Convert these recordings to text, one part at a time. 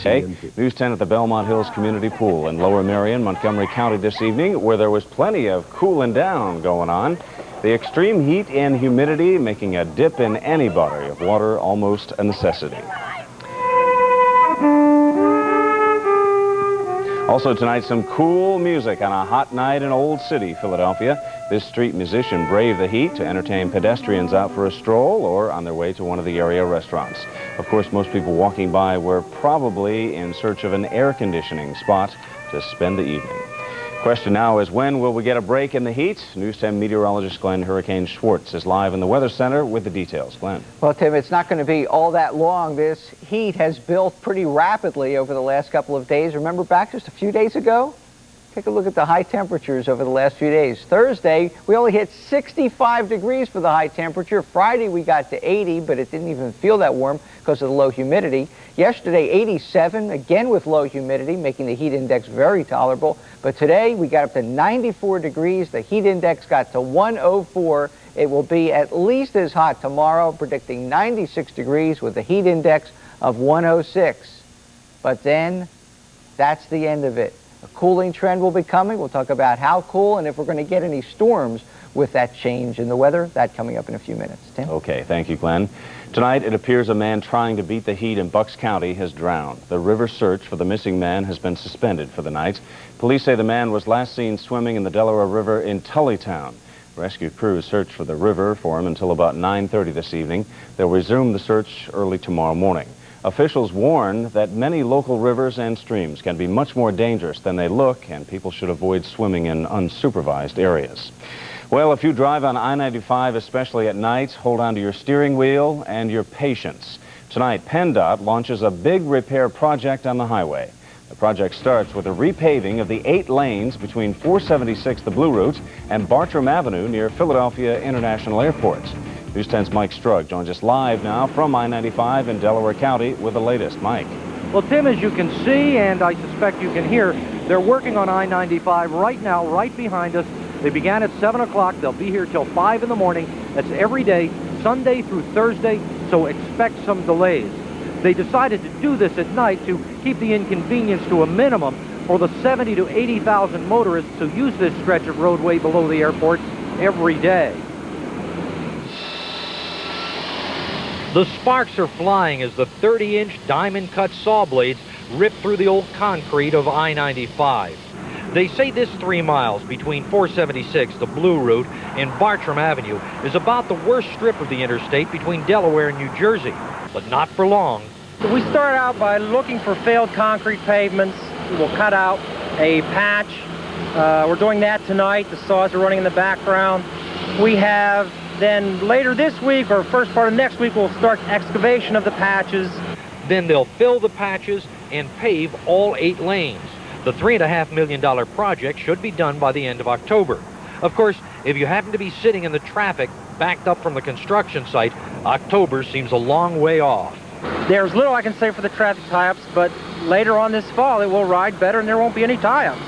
Hey, News 10 at the Belmont Hills Community Pool in Lower Merion, Montgomery County this evening, where there was plenty of cooling down going on. The extreme heat and humidity making a dip in any body of water almost a necessity. Also tonight, some cool music on a hot night in Old City, Philadelphia. This street musician braved the heat to entertain pedestrians out for a stroll or on their way to one of the area restaurants. Of course, most people walking by were probably in search of an air conditioning spot to spend the evening. Question now is, when will we get a break in the heat? News 10 meteorologist Glenn Hurricane Schwartz is live in the Weather Center with the details. Glenn. Well, Tim, it's not going to be all that long. This heat has built pretty rapidly over the last couple of days. Remember back just a few days ago? Take a look at the high temperatures over the last few days. Thursday, we only hit 65 degrees for the high temperature. Friday, we got to 80, but it didn't even feel that warm because of the low humidity. Yesterday, 87, again with low humidity, making the heat index very tolerable. But today, we got up to 94 degrees. The heat index got to 104. It will be at least as hot tomorrow, predicting 96 degrees with a heat index of 106. But then, that's the end of it. A cooling trend will be coming. We'll talk about how cool and if we're going to get any storms with that change in the weather. That coming up in a few minutes. Tim? Okay, thank you, Glenn. Tonight, it appears a man trying to beat the heat in Bucks County has drowned. The river search for the missing man has been suspended for the night. Police say the man was last seen swimming in the Delaware River in Tullytown. Rescue crews search for the river for him until about 9:30 this evening. They'll resume the search early tomorrow morning. Officials warn that many local rivers and streams can be much more dangerous than they look, and people should avoid swimming in unsupervised areas. Well, if you drive on I-95, especially at night, hold on to your steering wheel and your patience. Tonight, PennDOT launches a big repair project on the highway. The project starts with a repaving of the 8 lanes between 476, the Blue Route, and Bartram Avenue near Philadelphia International Airport. News 10's Mike Strug joins us live now from I-95 in Delaware County with the latest. Mike. Well, Tim, as you can see, and I suspect you can hear, they're working on I-95 right now, right behind us. They began at 7 o'clock. They'll be here till 5 in the morning. That's every day, Sunday through Thursday, so expect some delays. They decided to do this at night to keep the inconvenience to a minimum for the 70 to 80,000 motorists who use this stretch of roadway below the airport every day. The sparks are flying as the 30-inch diamond-cut saw blades rip through the old concrete of I-95. They say this 3 miles between 476, the Blue Route, and Bartram Avenue is about the worst strip of the interstate between Delaware and New Jersey, but not for long. We start out by looking for failed concrete pavements. We'll cut out a patch. We're doing that tonight. The saws are running in the background. We have then later this week or first part of next week, we'll start excavation of the patches. Then they'll fill the patches and pave all 8 lanes. The $3.5 million project should be done by the end of October. Of course, if you happen to be sitting in the traffic backed up from the construction site, October seems a long way off. There's little I can say for the traffic tie-ups, but later on this fall, it will ride better and there won't be any tie-ups.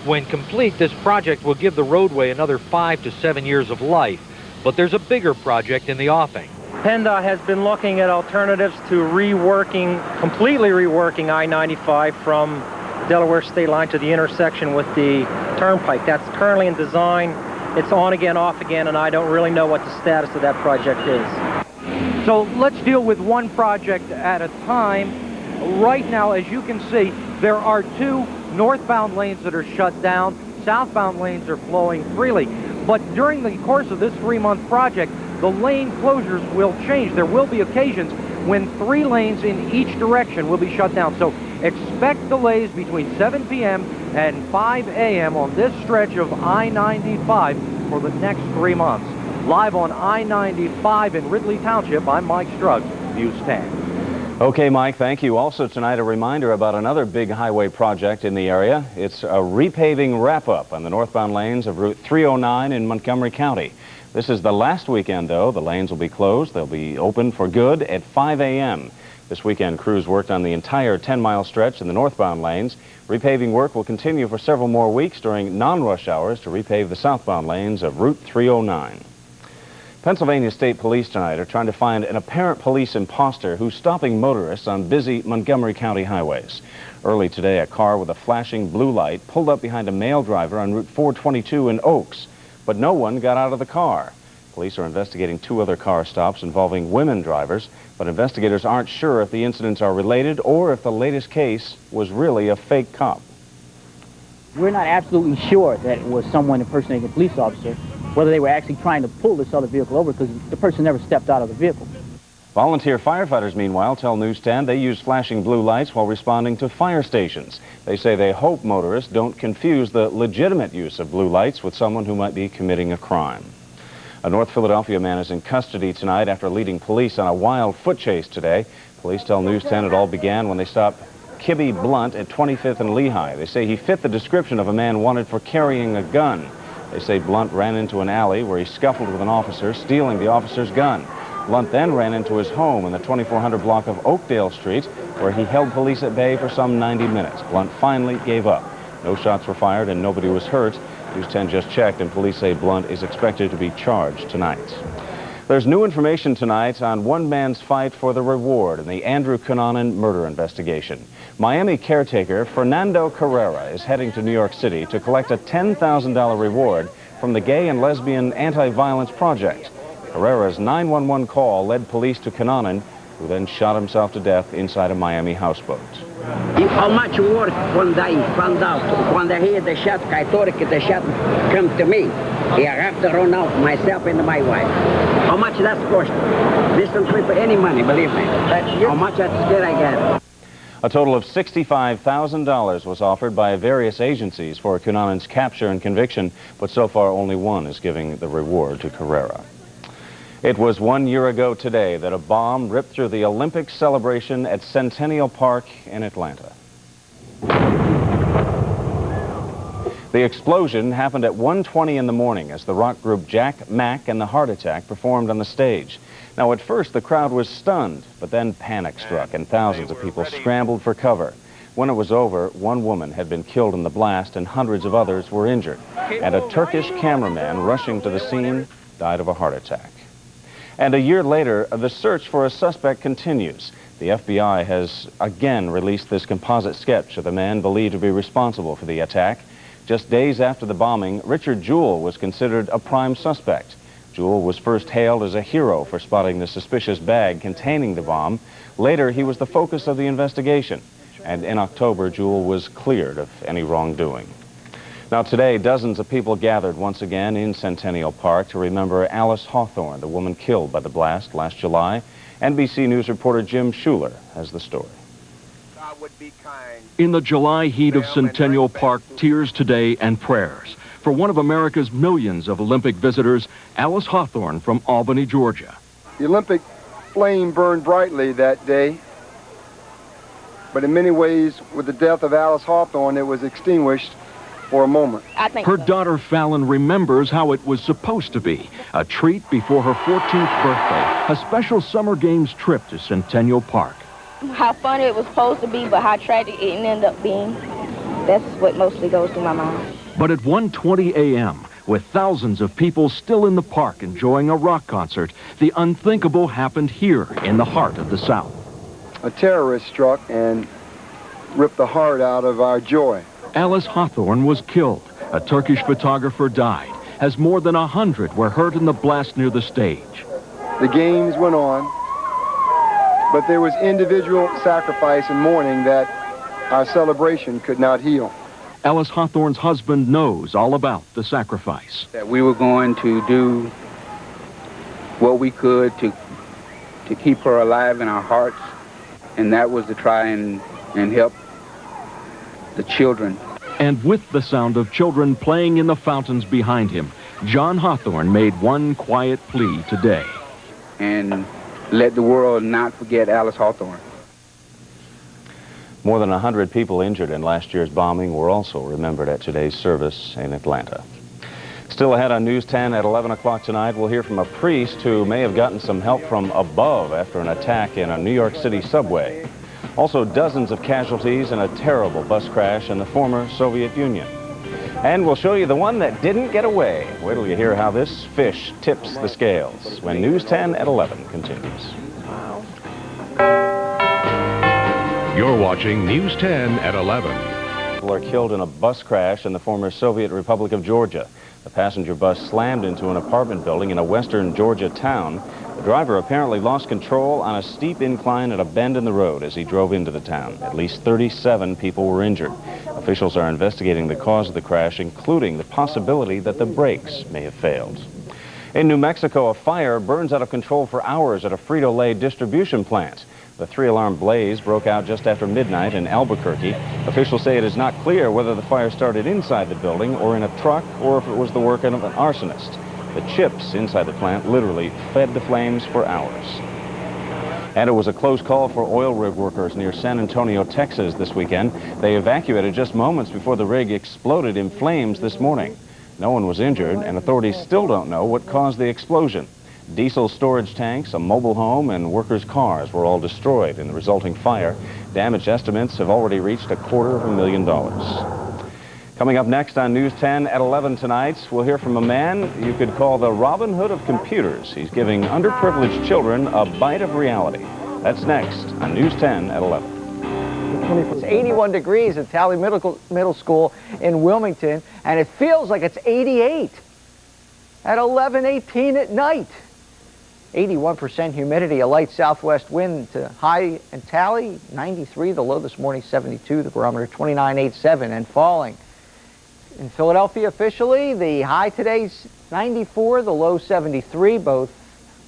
When complete, this project will give the roadway another 5 to 7 years of life. But there's a bigger project in the offing. PennDOT has been looking at alternatives to completely reworking I-95 from Delaware state line to the intersection with the turnpike. That's currently in design. It's on again, off again, and I don't really know what the status of that project is. So let's deal with one project at a time. Right now, as you can see, there are 2 northbound lanes that are shut down. Southbound lanes are flowing freely. But during the course of this 3-month project, the lane closures will change. There will be occasions when 3 lanes in each direction will be shut down. So expect delays between 7 p.m. and 5 a.m. on this stretch of I-95 for the next 3 months. Live on I-95 in Ridley Township, I'm Mike Strug, News 10. Okay, Mike, thank you. Also tonight, a reminder about another big highway project in the area. It's a repaving wrap-up on the northbound lanes of Route 309 in Montgomery County. This is the last weekend, though. The lanes will be closed. They'll be open for good at 5 a.m. This weekend, crews worked on the entire 10-mile stretch in the northbound lanes. Repaving work will continue for several more weeks during non-rush hours to repave the southbound lanes of Route 309. Pennsylvania State Police tonight are trying to find an apparent police impostor who's stopping motorists on busy Montgomery County highways. Early today, a car with a flashing blue light pulled up behind a male driver on Route 422 in Oaks, but no one got out of the car. Police are investigating 2 other car stops involving women drivers, but investigators aren't sure if the incidents are related or if the latest case was really a fake cop. We're not absolutely sure that it was someone impersonating a police officer, whether they were actually trying to pull this other vehicle over, because the person never stepped out of the vehicle. Volunteer firefighters, meanwhile, tell News 10 they use flashing blue lights while responding to fire stations. They say they hope motorists don't confuse the legitimate use of blue lights with someone who might be committing a crime. A North Philadelphia man is in custody tonight after leading police on a wild foot chase today. Police tell News 10 it all began when they stopped Kibby Blunt at 25th and Lehigh. They say he fit the description of a man wanted for carrying a gun. They say Blunt ran into an alley where he scuffled with an officer, stealing the officer's gun. Blunt then ran into his home in the 2400 block of Oakdale Street, where he held police at bay for some 90 minutes. Blunt finally gave up. No shots were fired and nobody was hurt. News 10 just checked, and police say Blunt is expected to be charged tonight. There's new information tonight on one man's fight for the reward in the Andrew Cunanan murder investigation. Miami caretaker Fernando Carrera is heading to New York City to collect a $10,000 reward from the Gay and Lesbian Anti-Violence Project. Carrera's 911 call led police to Cunanan, who then shot himself to death inside a Miami houseboat. How much work when I found out, when I hear the shot, I thought the shot come to me. I have to run out myself and my wife. How much that's cost? This don't pay for any money, believe me. How much that's scared I get. A total of $65,000 was offered by various agencies for Cunanan's capture and conviction, but so far only one is giving the reward to Carrera. It was 1 year ago today that a bomb ripped through the Olympic celebration at Centennial Park in Atlanta. The explosion happened at 1:20 in the morning as the rock group Jack, Mack, and the Heart Attack performed on the stage. Now, at first, the crowd was stunned, but then panic struck and thousands of people scrambled for cover. When it was over, one woman had been killed in the blast and hundreds of others were injured. And a Turkish cameraman rushing to the scene died of a heart attack. And a year later, the search for a suspect continues. The FBI has again released this composite sketch of the man believed to be responsible for the attack. Just days after the bombing, Richard Jewell was considered a prime suspect. Jewell was first hailed as a hero for spotting the suspicious bag containing the bomb. Later, he was the focus of the investigation. And in October, Jewell was cleared of any wrongdoing. Now today, dozens of people gathered once again in Centennial Park to remember Alice Hawthorne, the woman killed by the blast last July. NBC News reporter Jim Schuler has the story. In the July heat of Centennial Park, tears today and prayers for one of America's millions of Olympic visitors, Alice Hawthorne from Albany, Georgia. The Olympic flame burned brightly that day, but in many ways, with the death of Alice Hawthorne, it was extinguished for a moment. Her daughter Fallon remembers how it was supposed to be, a treat before her 14th birthday, a special Summer Games trip to Centennial Park. How fun it was supposed to be, but how tragic it ended up being. That's what mostly goes through my mind. But at 1:20 a.m., with thousands of people still in the park enjoying a rock concert, the unthinkable happened here in the heart of the South. A terrorist struck and ripped the heart out of our joy. Alice Hawthorne was killed. A Turkish photographer died, as more than 100 were hurt in the blast near the stage. The games went on, but there was individual sacrifice and mourning that our celebration could not heal. Alice Hawthorne's husband knows all about the sacrifice. That we were going to do what we could to keep her alive in our hearts, and that was to try and help the children. And with the sound of children playing in the fountains behind him, John Hawthorne made one quiet plea today. And let the world not forget Alice Hawthorne. More than 100 people injured in last year's bombing were also remembered at today's service in Atlanta. Still ahead on News 10 at 11 o'clock tonight, we'll hear from a priest who may have gotten some help from above after an attack in a New York City subway. Also, dozens of casualties in a terrible bus crash in the former Soviet Union. And we'll show you the one that didn't get away. Wait till you hear how this fish tips the scales when News 10 at 11 continues. You're watching News 10 at 11. People are killed in a bus crash in the former Soviet Republic of Georgia. The passenger bus slammed into an apartment building in a western Georgia town. The driver apparently lost control on a steep incline at a bend in the road as he drove into the town. At least 37 people were injured. Officials are investigating the cause of the crash, including the possibility that the brakes may have failed. In New Mexico, a fire burns out of control for hours at a Frito-Lay distribution plant. The three-alarm blaze broke out just after midnight in Albuquerque. Officials say it is not clear whether the fire started inside the building or in a truck or if it was the work of an arsonist. The chips inside the plant literally fed the flames for hours. And it was a close call for oil rig workers near San Antonio, Texas this weekend. They evacuated just moments before the rig exploded in flames this morning. No one was injured, and authorities still don't know what caused the explosion. Diesel storage tanks, a mobile home, and workers' cars were all destroyed in the resulting fire. Damage estimates have already reached $250,000. Coming up next on News 10 at 11 tonight, we'll hear from a man you could call the Robin Hood of computers. He's giving underprivileged children a bite of reality. That's next on News 10 at 11. It's 81 degrees at Tally Middle School in Wilmington, and it feels like it's 88 at 11:18 at night. 81% humidity, a light southwest wind to high in Tally, 93. The low this morning, 72. The barometer, 29.87 and falling. In Philadelphia, officially, the high today's 94, the low 73. Both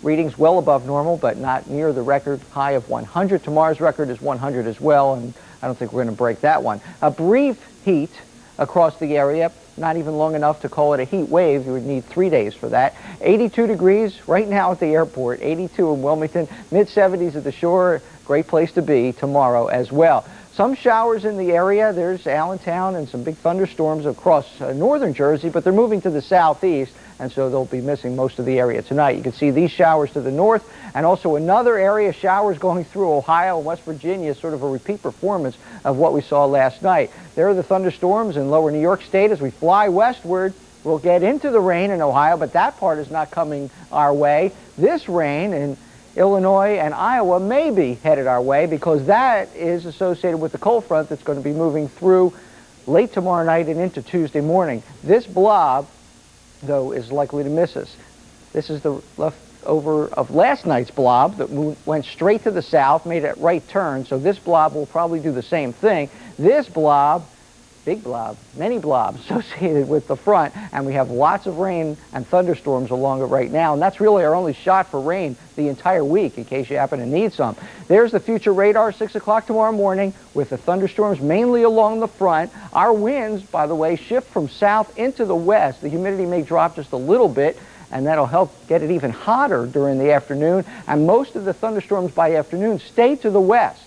readings well above normal, but not near the record high of 100. Tomorrow's record is 100 as well, and I don't think we're going to break that one. A brief heat across the area, not even long enough to call it a heat wave. You would need 3 days for that. 82 degrees right now at the airport, 82 in Wilmington, mid-70s at the shore. Great place to be tomorrow as well. Some showers in the area. There's Allentown and some big thunderstorms across northern Jersey, but they're moving to the southeast, and so they'll be missing most of the area tonight. You can see these showers to the north, and also another area, showers going through Ohio and West Virginia, sort of a repeat performance of what we saw last night. There are the thunderstorms in lower New York State. As we fly westward, we'll get into the rain in Ohio, but that part is not coming our way. This rain in Illinois and Iowa may be headed our way because that is associated with the cold front that's going to be moving through late tomorrow night and into Tuesday morning. This blob, though, is likely to miss us. This is the leftover of last night's blob that went straight to the south, made a right turn, so this blob will probably do the same thing. This blob, big blob, many blobs associated with the front, and we have lots of rain and thunderstorms along it right now, and that's really our only shot for rain the entire week in case you happen to need some. There's the future radar, 6 o'clock tomorrow morning with the thunderstorms mainly along the front. Our winds, by the way, shift from south into the west. The humidity may drop just a little bit, and that'll help get it even hotter during the afternoon, and most of the thunderstorms by afternoon stay to the west.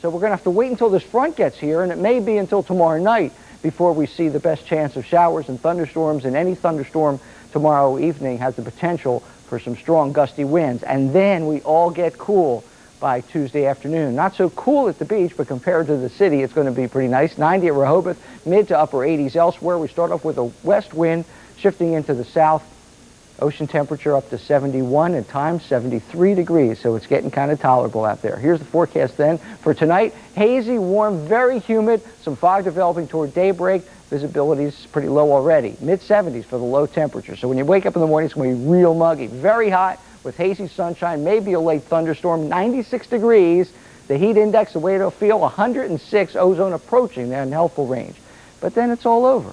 So we're going to have to wait until this front gets here, and it may be until tomorrow night before we see the best chance of showers and thunderstorms, and any thunderstorm tomorrow evening has the potential for some strong gusty winds. And then we all get cool by Tuesday afternoon. Not so cool at the beach, but compared to the city, it's going to be pretty nice. 90 at Rehoboth, mid to upper 80s elsewhere. We start off with a west wind shifting into the south. Ocean temperature up to 71, at times 73 degrees, so it's getting kind of tolerable out there. Here's the forecast then for tonight. Hazy, warm, very humid, some fog developing toward daybreak. Visibility is pretty low already. Mid-70s for the low temperature. So when you wake up in the morning, it's going to be real muggy. Very hot with hazy sunshine, maybe a late thunderstorm. 96 degrees. The heat index, the way it'll feel, 106, ozone approaching the unhealthful range. But then it's all over.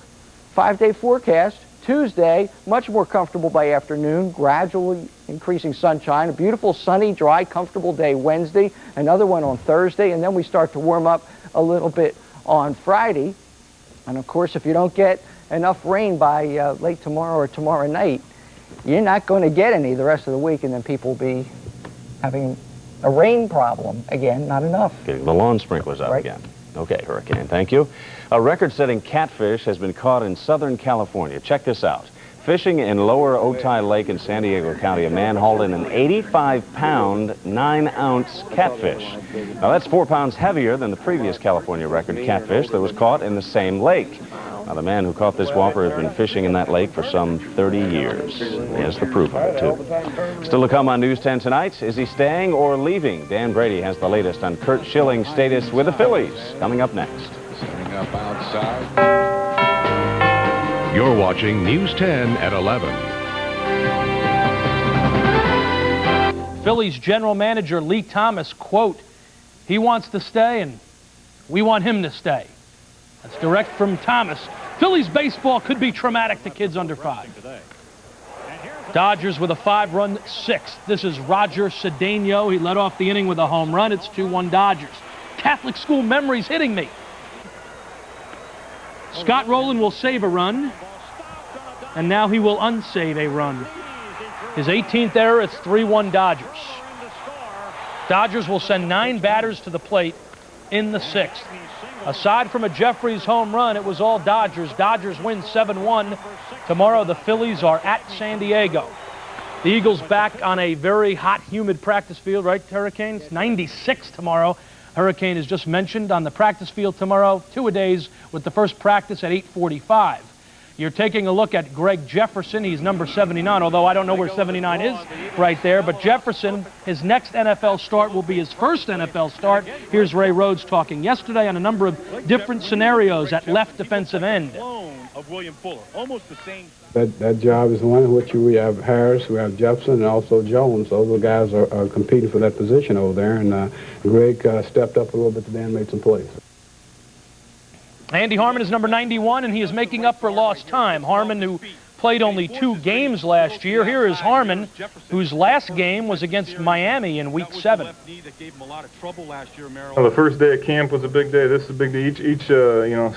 5-day forecast. Tuesday, much more comfortable by afternoon, gradually increasing sunshine. A beautiful, sunny, dry, comfortable day Wednesday, another one on Thursday, and then we start to warm up a little bit on Friday. And of course, if you don't get enough rain by late tomorrow or tomorrow night, you're not going to get any the rest of the week, and then people will be having a rain problem again, not enough. Getting the lawn sprinklers out again. Okay, Hurricane, thank you. A record-setting catfish has been caught in Southern California. Check this out. Fishing in Lower Otay Lake in San Diego County, a man hauled in an 85-pound, 9-ounce catfish. Now, that's 4 pounds heavier than the previous California record catfish that was caught in the same lake. Now, the man who caught this whopper has been fishing in that lake for some 30 years. He has the proof of it, too. Still to come on News 10 tonight, is he staying or leaving? Dan Brady has the latest on Kurt Schilling's status with the Phillies, coming up next. Setting up outside. You're watching News 10 at 11. Phillies general manager Lee Thomas, quote, "He wants to stay and we want him to stay." That's direct from Thomas. Phillies baseball could be traumatic to kids under 5. Dodgers with a 5-run 6th. This is Roger Cedeno. He led off the inning with a home run. It's 2-1 Dodgers. Catholic school memories hitting me. Scott Rowland will save a run, and now he will unsave a run. His 18th error, it's 3-1 Dodgers. Dodgers will send 9 batters to the plate in the 6th. Aside from a Jeffries home run, it was all Dodgers. Dodgers win 7-1. Tomorrow, the Phillies are at San Diego. The Eagles back on a very hot, humid practice field, right, Hurricanes? 96 tomorrow. Hurricane is just mentioned on the practice field tomorrow, 2-a-days with the first practice at 8:45. You're taking a look at Greg Jefferson. He's number 79, although I don't know where 79 is right there. But Jefferson, his next NFL start will be his first NFL start. Here's Ray Rhodes talking yesterday on a number of different scenarios at left defensive end. Of William Fuller, almost the same. That job is one in which we have Harris, we have Jefferson, and also Jones. Those are guys are competing for that position over there, and Greg stepped up a little bit today and made some plays. Andy Harmon is number 91, and he is making up for lost time. Harmon, who played only 2 games last year. Here is Harmon, whose last game was against Miami in Week 7. Well, the first day of camp was a big day. This is a big day. Each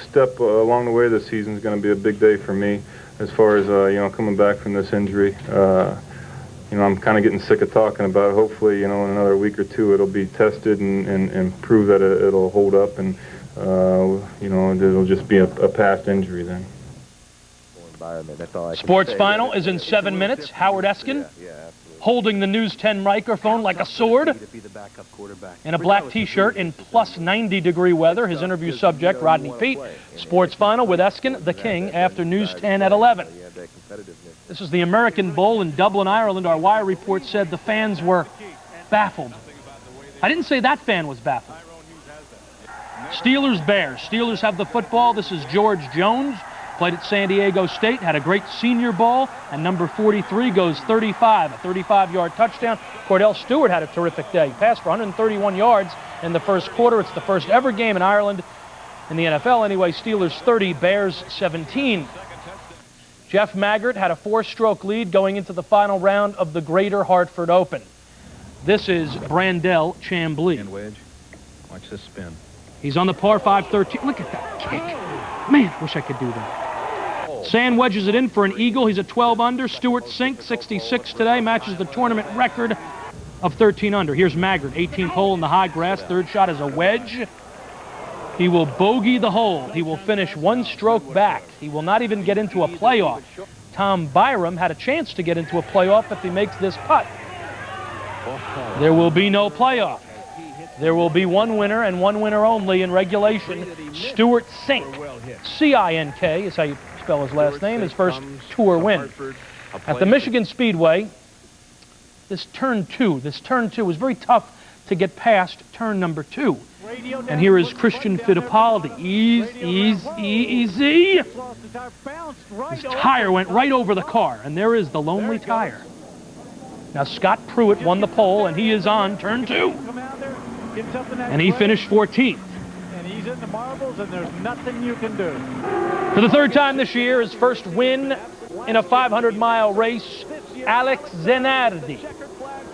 step along the way this season is going to be a big day for me as far as, coming back from this injury. I'm kind of getting sick of talking about it. Hopefully, in another week or 2, it'll be tested and prove that it'll hold up, and, it'll just be a past injury then. Sports Final is in 7 minutes. Howard Eskin holding the News 10 microphone like a sword in a black T-shirt in plus 90-degree weather. His interview subject, Rodney Peete. Sports Final with Eskin, the King, after News 10 at 11. This is the American Bowl in Dublin, Ireland. Our wire report said the fans were baffled. I didn't say that fan was baffled. Steelers-Bears. Steelers have the football. This is George Jones. Played at San Diego State, had a great Senior Bowl, and number 43 goes 35, a 35-yard touchdown. Cordell Stewart had a terrific day. He passed for 131 yards in the first quarter. It's the first ever game in Ireland, in the NFL anyway. Steelers 30, Bears 17. Jeff Maggart had a 4-stroke lead going into the final round of the Greater Hartford Open. This is Brandel Chambly. Watch this spin. He's on the par 5 13. Look at that kick. Man, wish I could do that. Sand wedges it in for an eagle. He's at 12 under. Stewart sinks 66 today, matches the tournament record of 13 under. Here's Maggart, 18th hole in the high grass. Third shot is a wedge. He will bogey the hole. He will finish 1 stroke back. He will not even get into a playoff. Tom Byram had a chance to get into a playoff if he makes this putt. There will be no playoff. There will be one winner and one winner only in regulation. Stewart Cink, C-I-N-K is how you spell his last name, his first tour win. At the Michigan Speedway, this turn 2 was very tough to get past turn number 2. And here is Christian Fittipaldi. Easy. His tire went right over the car, and there is the lonely tire. Now Scott Pruitt won the pole, and he is on turn 2. And he finished 14th. And he's in the marbles, and there's nothing you can do. For the 3rd time this year, his first win in a 500-mile race, Alex Zanardi.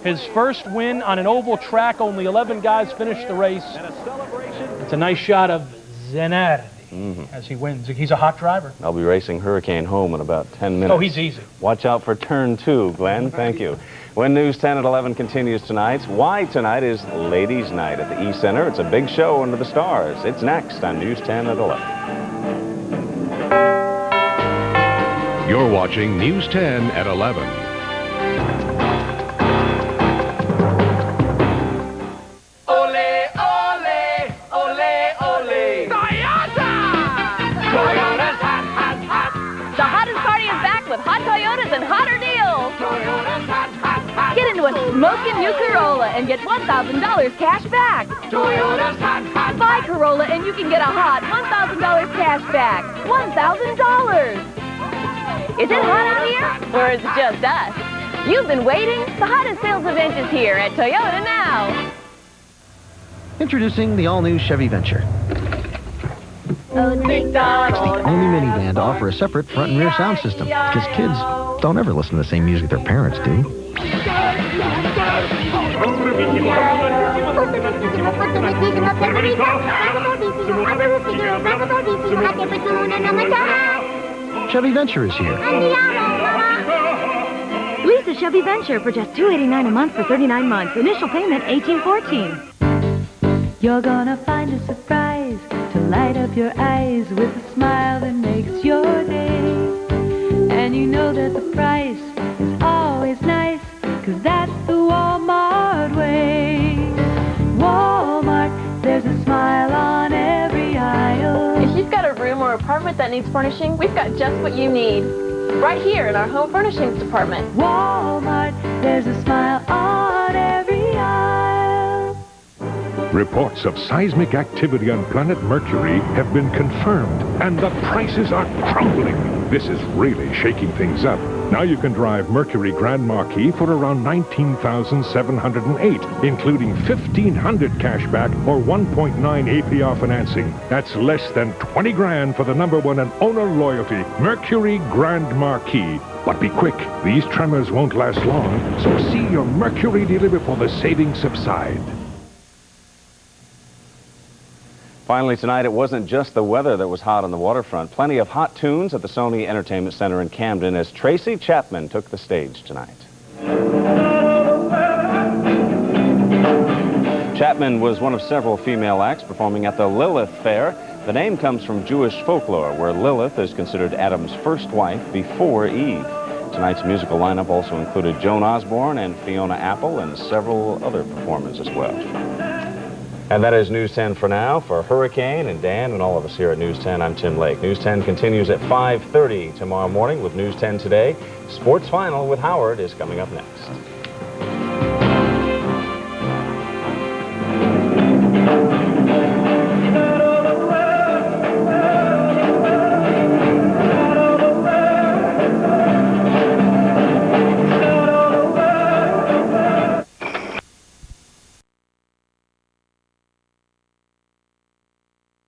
His first win on an oval track. Only 11 guys finished the race. It's a nice shot of Zanardi as he wins. He's a hot driver. I'll be racing Hurricane home in about 10 minutes. Oh, he's easy. Watch out for turn 2, Glenn. Thank you. When News 10 at 11 continues tonight, why tonight is Ladies' Night at the E Center. It's a big show under the stars. It's next on News 10 at 11. You're watching News 10 at 11. Ole, ole, ole, ole. Toyota! Toyota's hot, hot, hot. The hottest party is back with hot Toyotas and hotter deals. Toyota's hot, hot, hot. Get into a smoking new Corolla and get $1,000 cash back. Toyota's hot, hot. Buy Corolla and you can get a hot $1,000 cash back. $1,000. Is it hot out here? Or is it just us? You've been waiting? The hottest sales event is here at Toyota now. Introducing the all-new Chevy Venture. Oh, It's the only minivan to offer a separate front and rear sound system, because kids don't ever listen to the same music their parents do. Chevy Venture is here. Lease a Chevy Venture for just $289 a month for 39 months. Initial payment $1,814. You're gonna find a surprise to light up your eyes with a smile that makes your day. And you know that the price is always nice, 'cause that's the Walmart way. Walmart, there's a smile on every aisle. If you've got a room or apartment that needs furnishing, we've got just what you need. Right here in our home furnishings department. Walmart, there's a smile on every aisle. Reports of seismic activity on planet Mercury have been confirmed, and the prices are crumbling. This is really shaking things up. Now you can drive Mercury Grand Marquis for around $19,708, including $1,500 cashback or 1.9 APR financing. That's less than 20 grand for the #1 in owner loyalty, Mercury Grand Marquis. But be quick, these tremors won't last long, so see your Mercury dealer before the savings subside. Finally tonight, it wasn't just the weather that was hot on the waterfront. Plenty of hot tunes at the Sony Entertainment Center in Camden as Tracy Chapman took the stage tonight. Chapman was one of several female acts performing at the Lilith Fair. The name comes from Jewish folklore, where Lilith is considered Adam's first wife before Eve. Tonight's musical lineup also included Joan Osborne and Fiona Apple and several other performers as well. And that is News 10 for now. For Hurricane and Dan and all of us here at News 10, I'm Tim Lake. News 10 continues at 5:30 tomorrow morning with News 10 Today. Sports Final with Howard is coming up next.